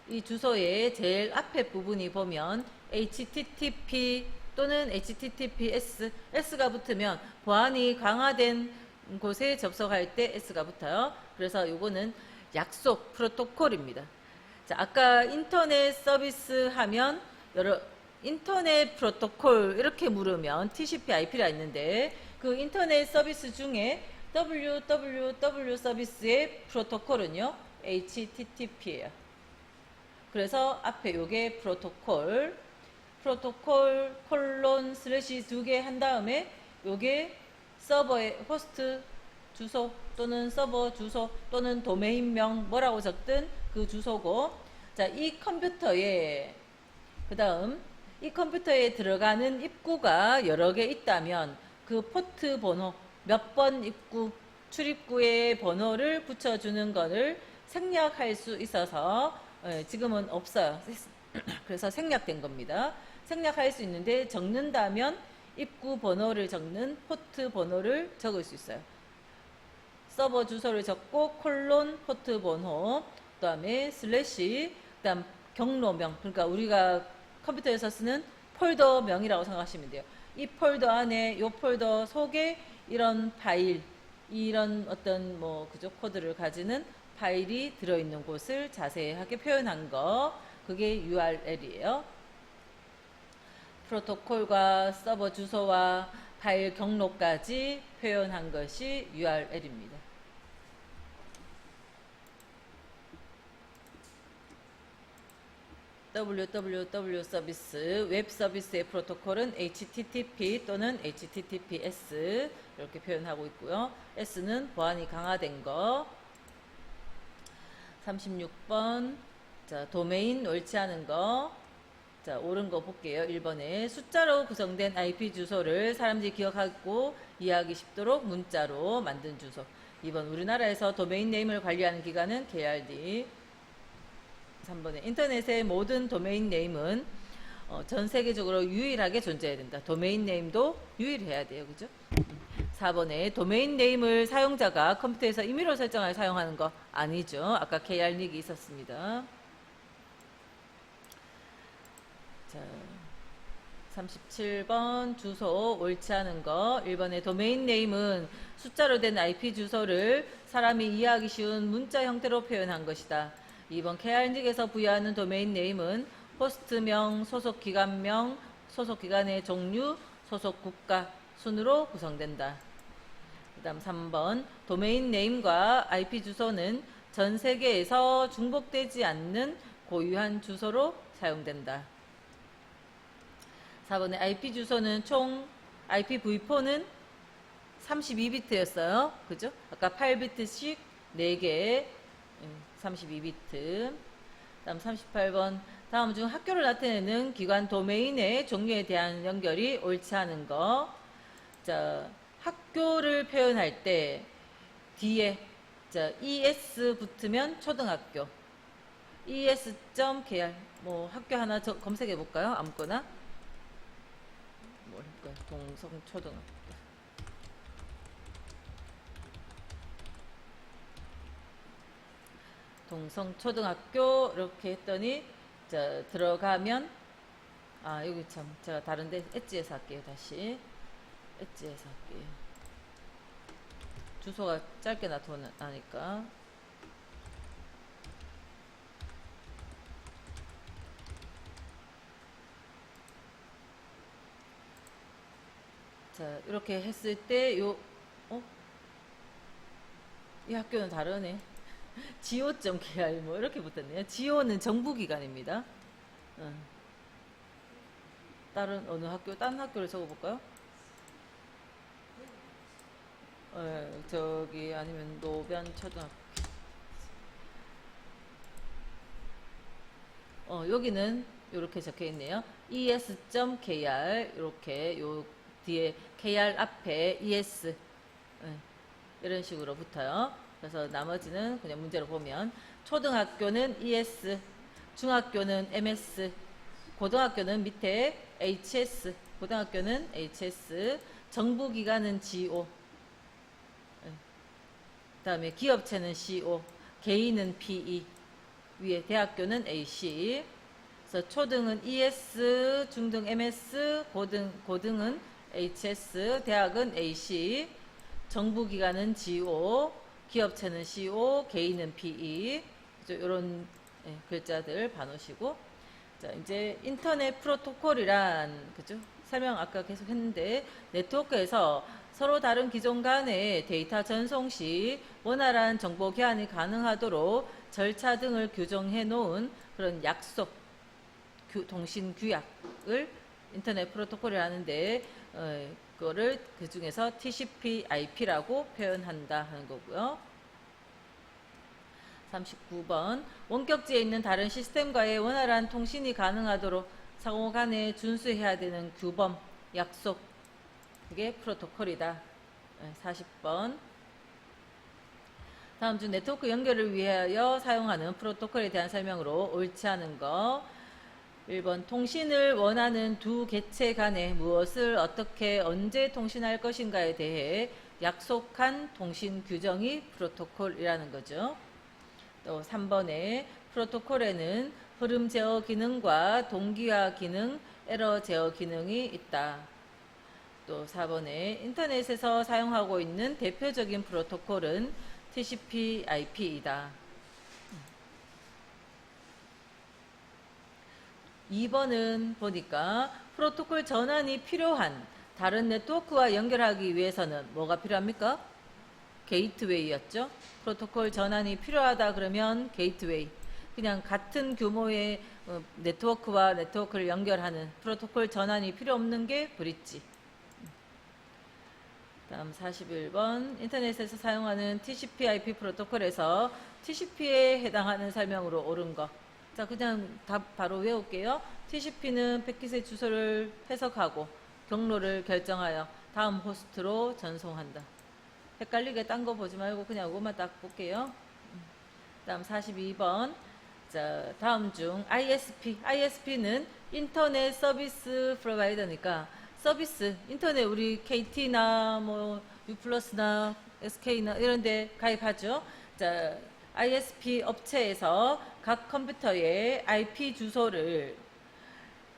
Speaker 1: 이 주소의 제일 앞에 부분이 보면 HTTP 또는 HTTPS, S가 붙으면 보안이 강화된 곳에 접속할 때 S가 붙어요. 그래서 요거는 약속 프로토콜입니다. 자, 아까 인터넷 서비스 하면 인터넷 프로토콜 이렇게 물으면 TCP IP가 있는데 그 인터넷 서비스 중에 www 서비스의 프로토콜은요 HTTP예요. 그래서 앞에 요게 프로토콜 콜론 슬래시 2개 한 다음에 요게 서버의 호스트 주소 또는 서버 주소 또는 도메인명 뭐라고 적든 그 주소고, 자, 이 컴퓨터에 그 다음 이 컴퓨터에 들어가는 입구가 여러 개 있다면 그 포트 번호 몇 번 입구 출입구의 번호를 붙여주는 것을 생략할 수 있어서 지금은 없어요. 그래서 생략된 겁니다. 생략할 수 있는데 적는다면 입구 번호를 적는 포트 번호를 적을 수 있어요. 서버 주소를 적고 콜론 포트 번호, 그 다음에 슬래시, 그 다음 경로명, 그러니까 우리가 컴퓨터에서 쓰는 폴더명이라고 생각하시면 돼요. 이 폴더 안에 이 폴더 속에 이런 파일, 이런 어떤 그죠? 코드를 가지는 파일이 들어있는 곳을 자세하게 표현한 거, 그게 URL이에요. 프로토콜과 서버 주소와 파일 경로까지 표현한 것이 URL입니다. www 서비스, 웹 서비스의 프로토콜은 HTTP 또는 HTTPS 이렇게 표현하고 있고요. S는 보안이 강화된 거. 36번. 자, 도메인 옳지 않은 거. 자, 옳은 거 볼게요. 1번에 숫자로 구성된 IP 주소를 사람들이 기억하고 이해하기 쉽도록 문자로 만든 주소. 2번 우리나라에서 도메인 네임을 관리하는 기관은 KRD. 3번에 인터넷의 모든 도메인 네임은 전 세계적으로 유일하게 존재해야 된다. 도메인 네임도 유일해야 돼요. 그죠? 4번에 도메인 네임을 사용자가 컴퓨터에서 임의로 설정하여 사용하는 거 아니죠. 아까 KR닉이 있었습니다. 자, 37번 주소 옳지 않은 거. 1번에 도메인 네임은 숫자로 된 IP 주소를 사람이 이해하기 쉬운 문자 형태로 표현한 것이다. 2번 KR닉에서 부여하는 도메인 네임은 호스트명, 소속 기관명, 소속 기관의 종류, 소속 국가 순으로 구성된다. 그 다음 3번 도메인 네임과 IP 주소는 전 세계에서 중복되지 않는 고유한 주소로 사용된다. 4번의 IP 주소는 총 IPv4는 32비트였어요. 그죠? 아까 8비트씩 4개 32비트. 다음 38번 다음 중 학교를 나타내는 기관 도메인의 종류에 대한 연결이 옳지 않은 거. 자, 학교를 표현할 때 뒤에 자 ES 붙으면 초등학교. ES.KR 뭐 학교 하나 검색해 볼까요? 아무거나. 뭘 할까요? 동성초등학교. 동성초등학교 이렇게 했더니 자 들어가면 아 여기 참 제가 다른데 엣지에서 할게요. 다시 엣지에서 할게요. 주소가 짧게 나타나니까 자 이렇게 했을 때 요 이 학교는 다르네. 지오.kr 뭐 이렇게 붙었네요. 지오는 정부기관입니다. 다른 어느 학교, 다른 학교를 적어볼까요? 저기 아니면 노변초등학교. 여기는 이렇게 적혀 있네요. es.kr 이렇게 요 뒤에 kr 앞에 es 이런 식으로 붙어요. 그래서 나머지는 그냥 문제로 보면 초등학교는 es, 중학교는 ms, 고등학교는 밑에 hs, 고등학교는 hs, 정부기관은 go, 그 다음에 기업체는 co, 개인은 pe, 위에 대학교는 ac, 그래서 초등은 es, 중등 ms, 고등은 hs, 대학은 ac, 정부기관은 go, 기업체는 co, 개인은 pe, 이런 글자들 봐놓으시고, 자 이제 인터넷 프로토콜이란 그죠? 설명 아까 계속 했는데 네트워크에서 서로 다른 기종 간의 데이터 전송 시 원활한 정보 교환이 가능하도록 절차 등을 규정해 놓은 그런 약속, 통신 규약을 인터넷 프로토콜이라는데 그거를 그 중에서 TCP/IP라고 표현한다 하는 거고요. 39번 원격지에 있는 다른 시스템과의 원활한 통신이 가능하도록 상호간에 준수해야 되는 규범, 약속, 그게 프로토콜이다. 40번 다음 중 네트워크 연결을 위하여 사용하는 프로토콜에 대한 설명으로 옳지 않은 거. 1번 통신을 원하는 두 개체 간에 무엇을 어떻게 언제 통신할 것인가에 대해 약속한 통신 규정이 프로토콜이라는 거죠. 또 3번에 프로토콜에는 흐름 제어 기능과 동기화 기능, 에러 제어 기능이 있다. 또 4번에 인터넷에서 사용하고 있는 대표적인 프로토콜은 TCP/IP이다. 2번은 보니까 프로토콜 전환이 필요한 다른 네트워크와 연결하기 위해서는 뭐가 필요합니까? 게이트웨이였죠. 프로토콜 전환이 필요하다 그러면 게이트웨이. 그냥 같은 규모의 네트워크와 네트워크를 연결하는 프로토콜 전환이 필요 없는 게 브릿지. 다음 41번 인터넷에서 사용하는 TCP/IP 프로토콜에서 TCP에 해당하는 설명으로 옳은 거. 자 그냥 답 바로 외울게요. TCP는 패킷의 주소를 해석하고 경로를 결정하여 다음 호스트로 전송한다. 헷갈리게 딴 거 보지 말고 그냥 이것만 딱 볼게요. 다음 42번 자 다음 중 ISP는 인터넷 서비스 프로바이더니까 서비스 인터넷 우리 KT나 뭐 U+나 SK나 이런 데 가입하죠. 자 ISP 업체에서 각 컴퓨터에 IP 주소를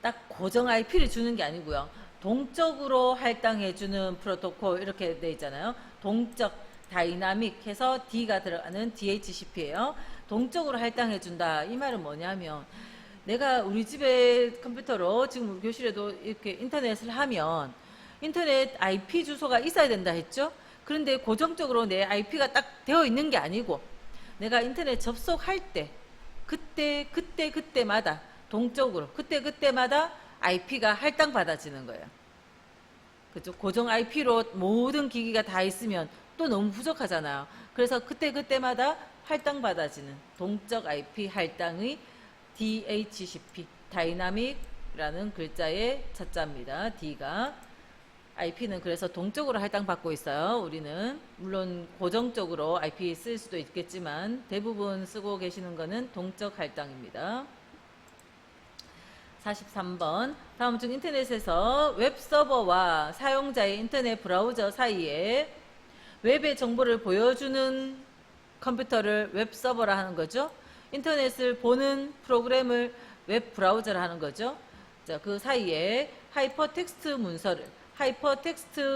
Speaker 1: 딱 고정 IP를 주는 게 아니고요. 동적으로 할당해주는 프로토콜 이렇게 돼 있잖아요. 동적, 다이나믹 해서 D가 들어가는 DHCP예요. 동적으로 할당해준다. 이 말은 뭐냐면 내가 우리 집에 컴퓨터로 지금 우리 교실에도 이렇게 인터넷을 하면 인터넷 IP 주소가 있어야 된다 했죠. 그런데 고정적으로 내 IP가 딱 되어 있는 게 아니고 내가 인터넷 접속할 때 그때마다 동적으로 그때마다 IP가 할당받아지는 거예요. 그죠? 고정 IP로 모든 기기가 다 있으면 또 너무 부족하잖아요. 그래서 그때마다 할당받아지는 동적 IP 할당의 DHCP, 다이나믹이라는 글자의 차자입니다. D가. IP는 그래서 동쪽으로 할당받고 있어요. 우리는 물론 고정적으로 IP 쓸 수도 있겠지만 대부분 쓰고 계시는 거는 동적 할당입니다. 43번 다음 중 인터넷에서 웹서버와 사용자의 인터넷 브라우저 사이에 웹의 정보를 보여주는 컴퓨터를 웹서버라 하는 거죠. 인터넷을 보는 프로그램을 웹 브라우저라 하는 거죠. 자, 그 사이에 하이퍼텍스트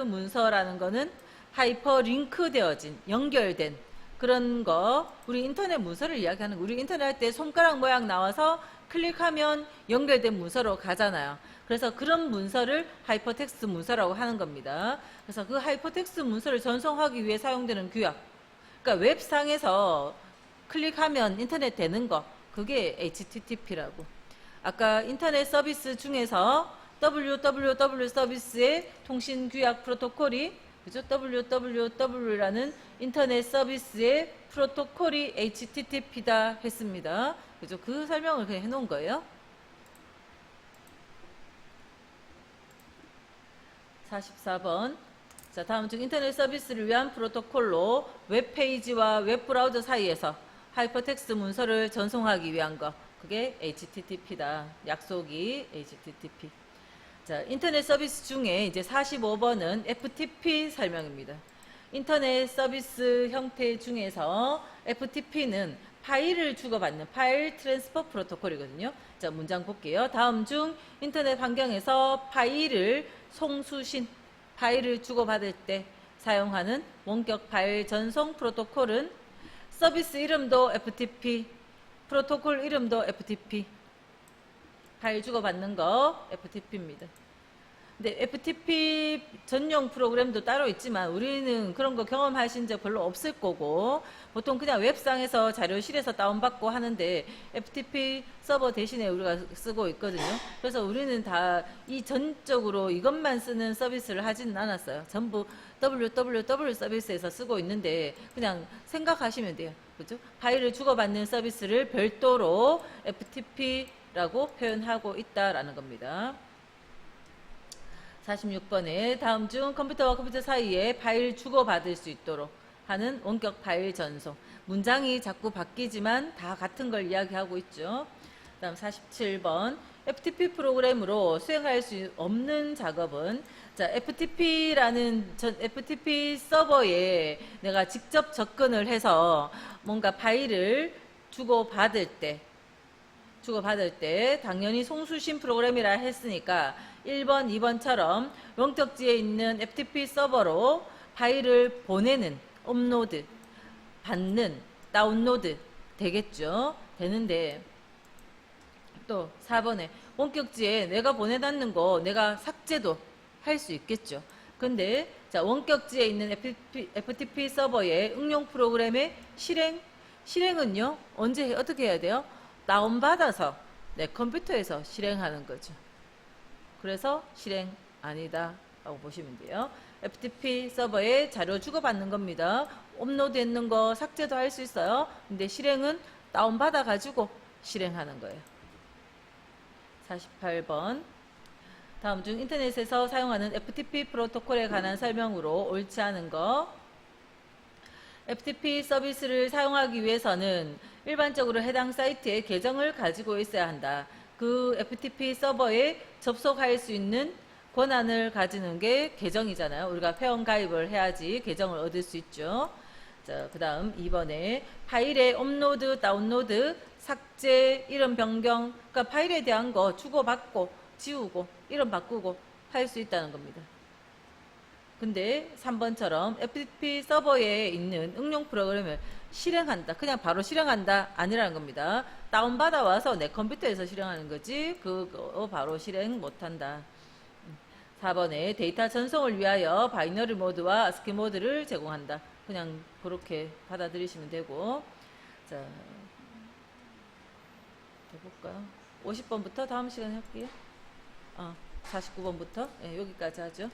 Speaker 1: 문서라는 거는 하이퍼링크 되어진, 연결된 그런 거, 우리 인터넷 문서를 이야기하는 거. 우리 인터넷 할 때 손가락 모양 나와서 클릭하면 연결된 문서로 가잖아요. 그래서 그런 문서를 하이퍼텍스트 문서라고 하는 겁니다. 그래서 그 하이퍼텍스트 문서를 전송하기 위해 사용되는 규약. 그러니까 웹상에서 클릭하면 인터넷 되는 거. 그게 HTTP라고. 아까 인터넷 서비스 중에서 www 서비스의 통신 규약 프로토콜이 그죠? www라는 인터넷 서비스의 프로토콜이 HTTP다 했습니다. 그죠? 그 설명을 그냥 해놓은 거예요. 44번. 자, 다음 중 인터넷 서비스를 위한 프로토콜로 웹페이지와 웹브라우저 사이에서 하이퍼텍스트 문서를 전송하기 위한 거. 그게 HTTP다. 약속이 HTTP. 자, 인터넷 서비스 중에 이제 45번은 FTP 설명입니다. 인터넷 서비스 형태 중에서 FTP는 파일을 주고받는 파일 트랜스퍼 프로토콜이거든요. 자, 문장 볼게요. 다음 중 인터넷 환경에서 파일을 주고받을 때 사용하는 원격 파일 전송 프로토콜은 서비스 이름도 FTP, 프로토콜 이름도 FTP, 파일 주고받는 거 FTP입니다. 근데 FTP 전용 프로그램도 따로 있지만 우리는 그런 거 경험하신 적 별로 없을 거고 보통 그냥 웹상에서 자료실에서 다운받고 하는데 FTP 서버 대신에 우리가 쓰고 있거든요. 그래서 우리는 다 이 전적으로 이것만 쓰는 서비스를 하지는 않았어요. 전부 www 서비스에서 쓰고 있는데 그냥 생각하시면 돼요. 그죠? 파일을 주고받는 서비스를 별도로 FTP라고 표현하고 있다라는 겁니다. 46번에 다음 중 컴퓨터와 컴퓨터 사이에 파일 주고받을 수 있도록 하는 원격 파일 전송. 문장이 자꾸 바뀌지만 다 같은 걸 이야기하고 있죠. 다음 47번. FTP 프로그램으로 수행할 수 없는 작업은 자, FTP 서버에 내가 직접 접근을 해서 뭔가 파일을 주고받을 때 당연히 송수신 프로그램이라 했으니까 1번, 2번처럼 원격지에 있는 FTP 서버로 파일을 보내는, 업로드, 받는, 다운로드 되겠죠. 되는데 또 4번에 원격지에 내가 보내놨는 거 내가 삭제도 할 수 있겠죠. 근데 자, 원격지에 있는 FTP 서버의 응용 프로그램의 실행은요. 어떻게 해야 돼요? 다운받아서 내 컴퓨터에서 실행하는 거죠. 그래서 실행 아니다 라고 보시면 돼요. FTP 서버에 자료 주고받는 겁니다. 업로드 했는 거 삭제도 할 수 있어요. 근데 실행은 다운받아 가지고 실행하는 거예요. 48번. 다음 중 인터넷에서 사용하는 FTP 프로토콜에 관한 설명으로 옳지 않은 거. FTP 서비스를 사용하기 위해서는 일반적으로 해당 사이트에 계정을 가지고 있어야 한다. 그 FTP 서버에 접속할 수 있는 권한을 가지는 게 계정이잖아요. 우리가 회원 가입을 해야지 계정을 얻을 수 있죠. 자, 그 다음 2번에 파일의 업로드, 다운로드, 삭제, 이름 변경, 그러니까 파일에 대한 거 주고받고 지우고 이름 바꾸고 할 수 있다는 겁니다. 근데 3번처럼 FTP 서버에 있는 응용 프로그램을 실행한다. 그냥 바로 실행한다. 아니라는 겁니다. 다운받아 와서 내 컴퓨터에서 실행하는 거지 그거 바로 실행 못한다. 4번에 데이터 전송을 위하여 바이너리 모드와 아스키 모드를 제공한다. 그냥 그렇게 받아들이시면 되고. 자, 해볼까요? 50번부터 다음 시간에 할게요. 49번부터 여기까지 하죠.